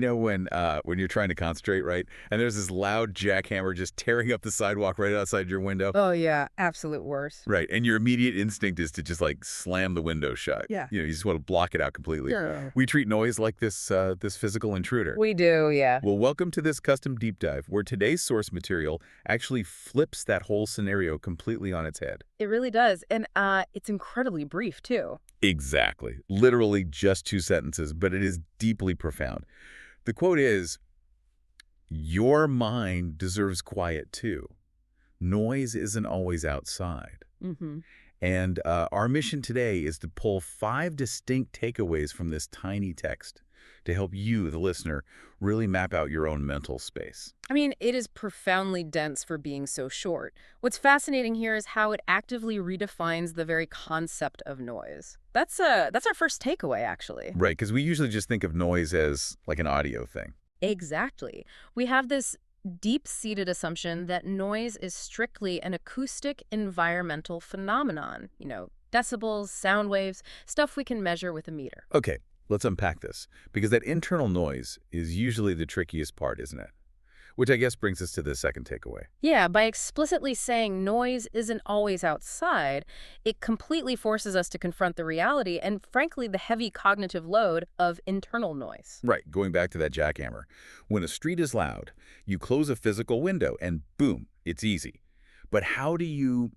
when you're trying to concentrate, right? And there's this loud jackhammer just tearing up the sidewalk right outside your window. Oh, yeah. Absolute worst. Right. And your immediate instinct is to just like slam the window shut. Yeah. You just want to block it out completely. Yeah. We treat noise like this physical intruder. We do, yeah. Well, welcome to this custom deep dive where today's source material actually flips that whole scenario completely on its head. It really does. And it's incredibly brief, too. Exactly. Literally just 2 sentences, but it is deeply profound. The quote is, "Your mind deserves quiet too. Noise isn't always outside." Mm-hmm. And our mission today is to pull 5 distinct takeaways from this tiny text to help you, the listener, really map out your own mental space. I mean, it is profoundly dense for being so short. What's fascinating here is how it actively redefines the very concept of noise. That's our first takeaway, actually. Right, because we usually just think of noise as like an audio thing. Exactly. We have this deep-seated assumption that noise is strictly an acoustic environmental phenomenon. Decibels, sound waves, stuff we can measure with a meter. Okay, let's unpack this, because that internal noise is usually the trickiest part, isn't it? Which I guess brings us to the second takeaway. Yeah, by explicitly saying noise isn't always outside, it completely forces us to confront the reality and, frankly, the heavy cognitive load of internal noise. Right, going back to that jackhammer. When a street is loud, you close a physical window and boom, it's easy. But how do you,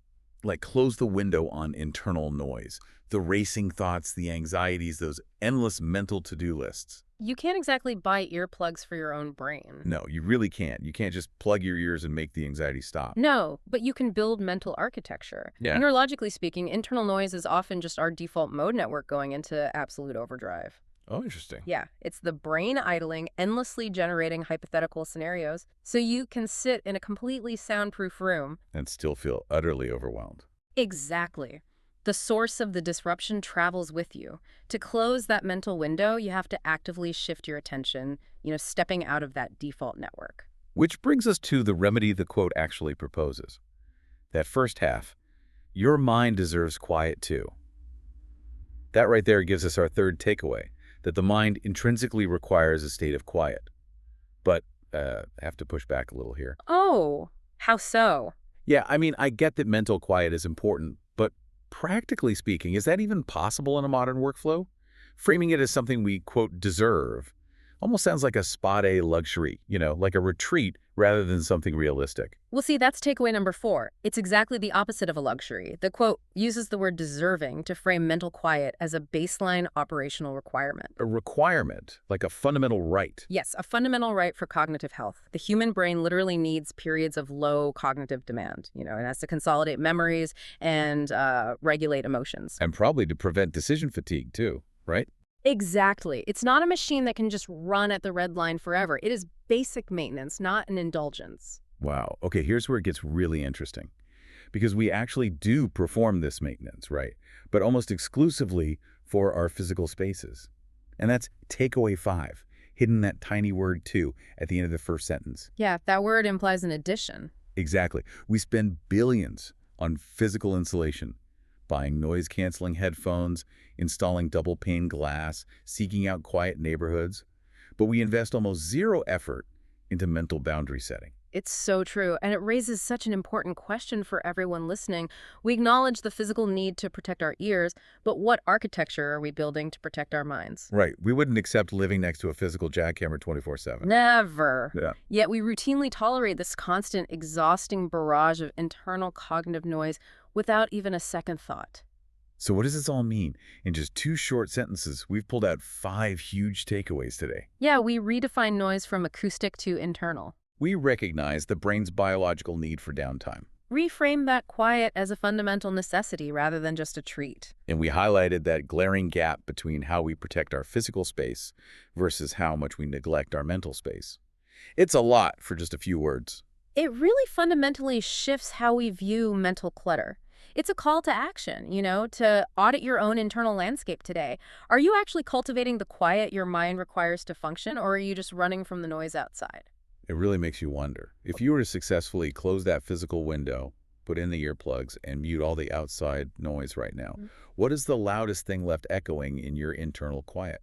close the window on internal noise? The racing thoughts, the anxieties, those endless mental to-do lists. You can't exactly buy earplugs for your own brain. No, you really can't. You can't just plug your ears and make the anxiety stop. No, but you can build mental architecture. Yeah. Neurologically speaking, internal noise is often just our default mode network going into absolute overdrive. Oh, interesting. Yeah, it's the brain idling, endlessly generating hypothetical scenarios, so you can sit in a completely soundproof room. And still feel utterly overwhelmed. Exactly. The source of the disruption travels with you. To close that mental window, you have to actively shift your attention, stepping out of that default network. Which brings us to the remedy the quote actually proposes. That first half, your mind deserves quiet too. That right there gives us our third takeaway, that the mind intrinsically requires a state of quiet. But I have to push back a little here. Oh, how so? Yeah, I mean, I get that mental quiet is important, but practically speaking, is that even possible in a modern workflow? Framing it as something we, quote, deserve almost sounds like a spot A luxury, like a retreat rather than something realistic. Well, see, that's takeaway number 4. It's exactly the opposite of a luxury. The quote uses the word deserving to frame mental quiet as a baseline operational requirement. A requirement, like a fundamental right. Yes, a fundamental right for cognitive health. The human brain literally needs periods of low cognitive demand. It has to consolidate memories and regulate emotions. And probably to prevent decision fatigue, too, right? Exactly. It's not a machine that can just run at the red line forever. It is basic maintenance, not an indulgence. Wow. Okay, here's where it gets really interesting. Because we actually do perform this maintenance, right? But almost exclusively for our physical spaces. And that's takeaway 5, hidden that tiny word too at the end of the first sentence. Yeah, that word implies an addition. Exactly. We spend billions on physical insulation, buying noise-canceling headphones, installing double-pane glass, seeking out quiet neighborhoods. But we invest almost zero effort into mental boundary setting. It's so true, and it raises such an important question for everyone listening. We acknowledge the physical need to protect our ears, but what architecture are we building to protect our minds? Right. We wouldn't accept living next to a physical jackhammer 24/7. Never. Yeah. Yet we routinely tolerate this constant, exhausting barrage of internal cognitive noise without even a second thought. So what does this all mean? In just 2 short sentences, we've pulled out 5 huge takeaways today. Yeah, we redefine noise from acoustic to internal. We recognize the brain's biological need for downtime. Reframe that quiet as a fundamental necessity rather than just a treat. And we highlighted that glaring gap between how we protect our physical space versus how much we neglect our mental space. It's a lot for just a few words. It really fundamentally shifts how we view mental clutter. It's a call to action, to audit your own internal landscape today. Are you actually cultivating the quiet your mind requires to function, or are you just running from the noise outside? It really makes you wonder. If you were to successfully close that physical window, put in the earplugs, and mute all the outside noise right now, what is the loudest thing left echoing in your internal quiet?